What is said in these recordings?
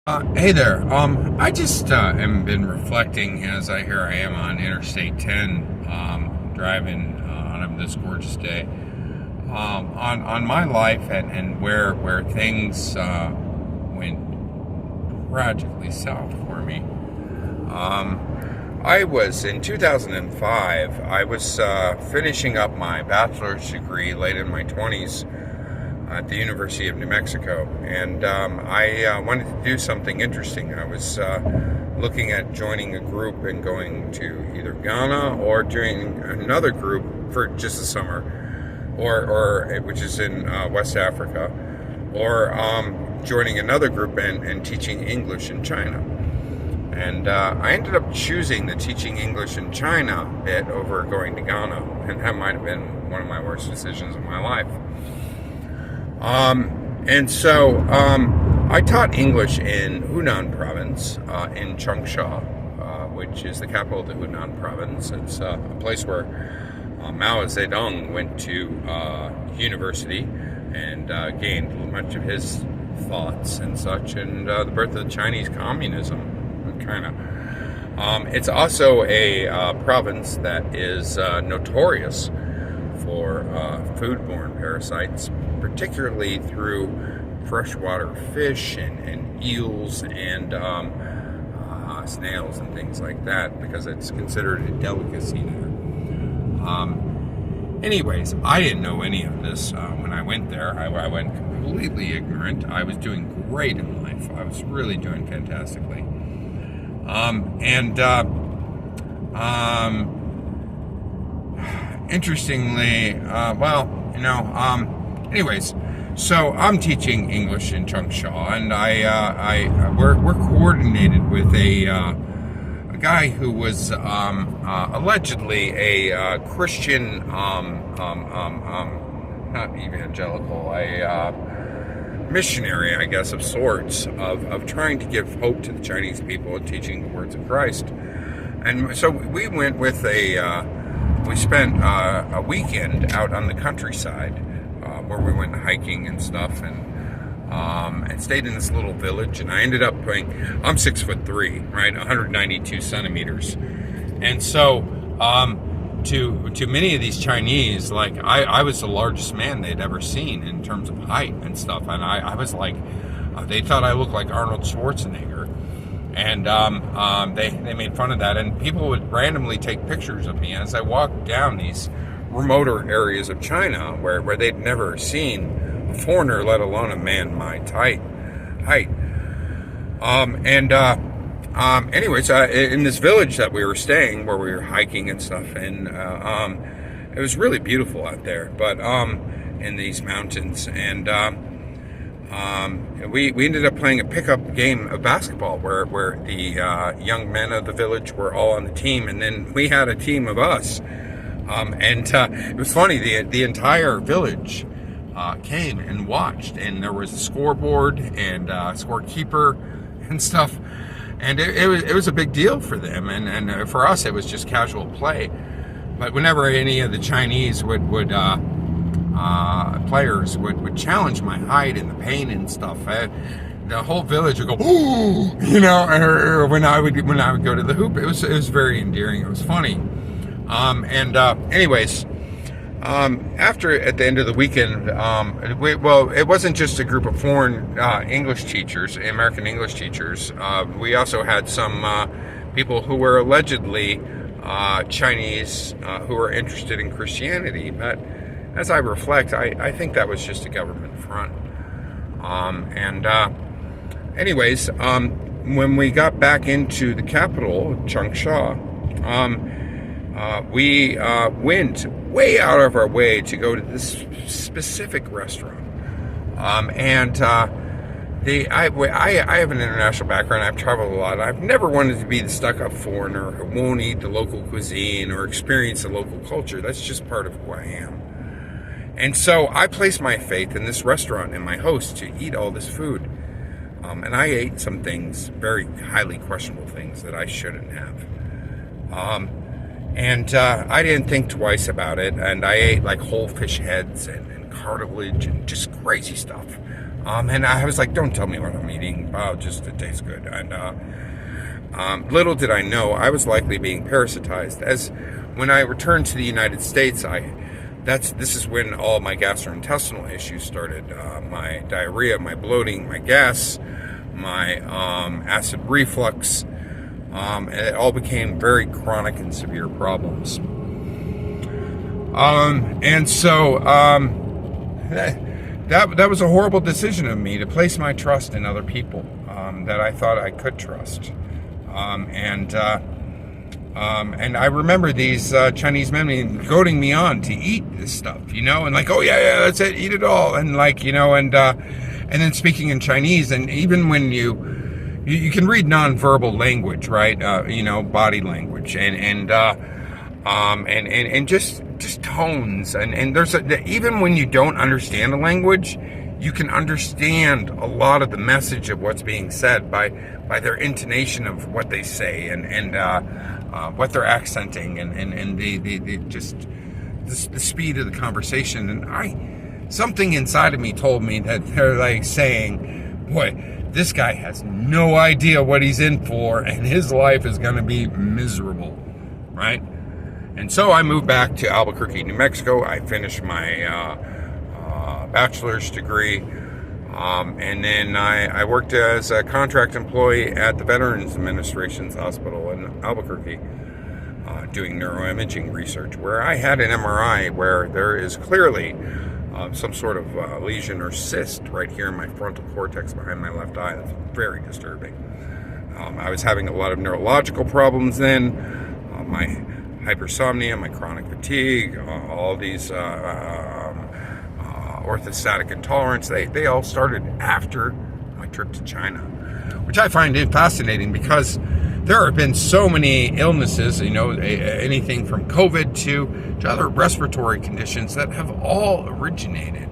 Hey there. I just am been reflecting as I am on Interstate 10, driving on this gorgeous day, on my life and where things went tragically south for me. I was in 2005. I was finishing up my bachelor's degree late in my 20s at the University of New Mexico, and I wanted to do something interesting. I was looking at joining a group and going to either Ghana or joining another group for just the summer, or which is in West Africa, or joining another group and teaching English in China. And I ended up choosing the teaching English in China bit over going to Ghana, and that might have been one of my worst decisions of my life. And so I taught English in Hunan Province, in Changsha, which is the capital of the Hunan Province. It's a place where Mao Zedong went to university and gained much of his thoughts and such, and the birth of Chinese communism, kind of. It's also a province that is notorious for foodborne parasites, particularly through freshwater fish and eels and snails and things like that, because it's considered a delicacy there. Anyways, I didn't know any of this when I went there. I went completely ignorant. I was doing great in life. I was really doing fantastically. Interestingly, anyways, so I'm teaching English in Changsha, and we're coordinated with a guy who was allegedly a Christian, not evangelical, a missionary, I guess, of sorts, of trying to give hope to the Chinese people and teaching the words of Christ. And so we went with we spent a weekend out on the countryside, where we went hiking and stuff, and stayed in this little village. And I ended up I'm 6'3", right, 192 centimeters, and so to many of these Chinese, like I was the largest man they'd ever seen in terms of height and stuff, and I was like, they thought I looked like Arnold Schwarzenegger, and they made fun of that, and people would randomly take pictures of me as I walked down these remoter areas of China where they'd never seen a foreigner, let alone a man my height. Anyways, in this village that we were staying, where we were hiking and stuff, and it was really beautiful out there, but in these mountains, and we ended up playing a pickup game of basketball where the young men of the village were all on the team, and then we had a team of us. It was funny, the entire village came and watched, and there was a scoreboard and scorekeeper and stuff, and it was a big deal for them, and for us it was just casual play. But whenever any of the Chinese players would challenge my height and the pain and stuff, the whole village would go, "Ooh," or when I would go to the hoop, it was very endearing. It was funny. Anyways, after, at the end of the weekend, it wasn't just a group of foreign English teachers, American English teachers. We also had some people who were allegedly Chinese who were interested in Christianity. But as I reflect, I think that was just a government front. Anyways, when we got back into the capital, Changsha, we went way out of our way to go to this specific restaurant. I have an international background. I've traveled a lot. I've never wanted to be the stuck-up foreigner who won't eat the local cuisine or experience the local culture. That's just part of who I am. And so I placed my faith in this restaurant and my host to eat all this food. And I ate some things, very highly questionable things that I shouldn't have. I didn't think twice about it, and I ate like whole fish heads and cartilage and just crazy stuff. And I was like, don't tell me what I'm eating. Just it tastes good. And little did I know, I was likely being parasitized. As when I returned to the United States, this is when all my gastrointestinal issues started. My diarrhea, my bloating, my gas, my acid reflux. And it all became very chronic and severe problems. And so that was a horrible decision of me, to place my trust in other people that I thought I could trust. And I remember these Chinese men goading me on to eat this stuff, and like, oh yeah, that's it, eat it all, and like, and then speaking in Chinese, and even when you can read nonverbal language, right? Body language, and just tones, and there's even when you don't understand a language, you can understand a lot of the message of what's being said by their intonation of what they say, and what they're accenting, and the speed of the conversation. And something inside of me told me that they're like saying, boy, this guy has no idea what he's in for, and his life is going to be miserable, right? And so I moved back to Albuquerque, New Mexico. I finished my bachelor's degree, and then I worked as a contract employee at the Veterans Administration's hospital in Albuquerque, doing neuroimaging research, where I had an MRI where there is clearly some sort of lesion or cyst right here in my frontal cortex behind my left eye. That's very disturbing. I was having a lot of neurological problems then, my hypersomnia, my chronic fatigue, all these orthostatic intolerance, they all started after my trip to China, which I find fascinating, because there have been so many illnesses, anything from COVID to other respiratory conditions that have all originated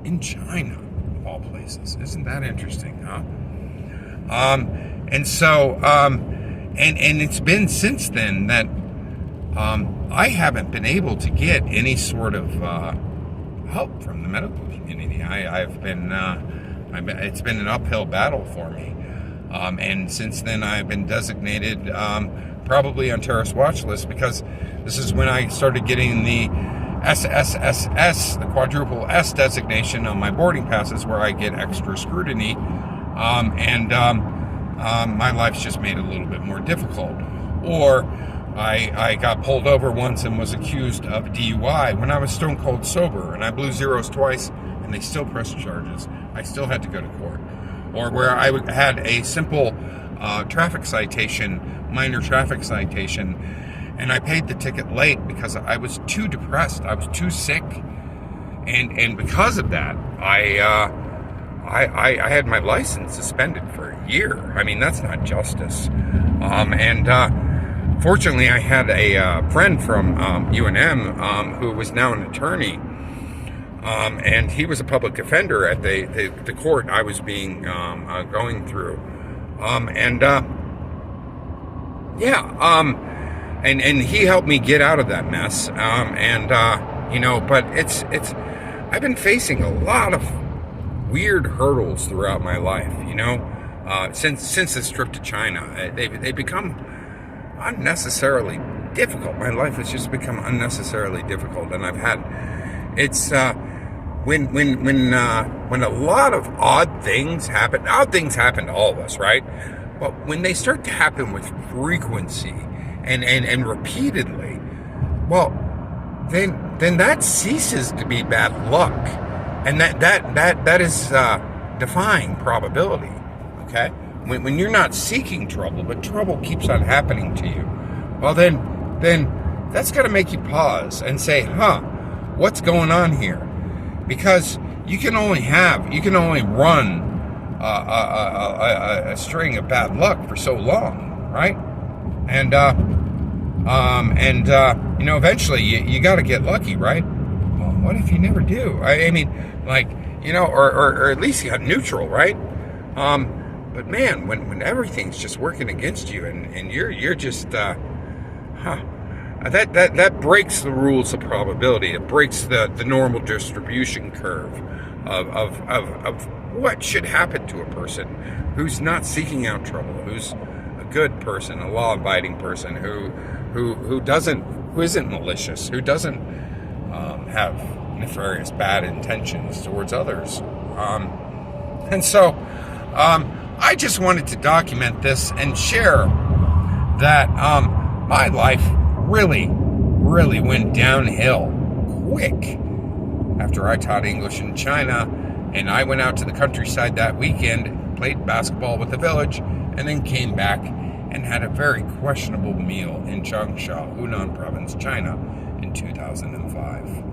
in China, of all places. Isn't that interesting, huh? And so, and it's been since then that I haven't been able to get any sort of help from the medical community. It's been an uphill battle for me. And since then, I've been designated probably on terrorist watch list, because this is when I started getting the SSSS, the quadruple S designation on my boarding passes, where I get extra scrutiny. My life's just made it a little bit more difficult. Or I got pulled over once and was accused of DUI when I was stone cold sober, and I blew zeros twice, and they still pressed charges. I still had to go to court. Or where I had a simple traffic citation, minor traffic citation, and I paid the ticket late because I was too depressed. I was too sick, and because of that, I had my license suspended for a year. I mean, that's not justice. Fortunately, I had a friend from UNM who was now an attorney, and he was a public defender at the court I was going through, and he helped me get out of that mess, but it's I've been facing a lot of weird hurdles throughout my life, since this trip to China. They become unnecessarily difficult. My life has just become unnecessarily difficult, and I've had when a lot of odd things happen to all of us, right? But when they start to happen with frequency and repeatedly, well, then that ceases to be bad luck, and that is defying probability. Okay. When you're not seeking trouble, but trouble keeps on happening to you, well, then that's got to make you pause and say, what's going on here? Because you can only run a string of bad luck for so long, right? And eventually you got to get lucky, right? Well, what if you never do? I mean, or at least you got neutral, right? But man, when everything's just working against you, and you're just that breaks the rules of probability. It breaks the normal distribution curve of what should happen to a person who's not seeking out trouble, who's a good person, a law-abiding person, who isn't malicious, who doesn't have nefarious bad intentions towards others. And so I just wanted to document this and share that my life really went downhill quick after I taught English in China, and I went out to the countryside that weekend, played basketball with the village, and then came back and had a very questionable meal in Changsha, Hunan Province, China in 2005.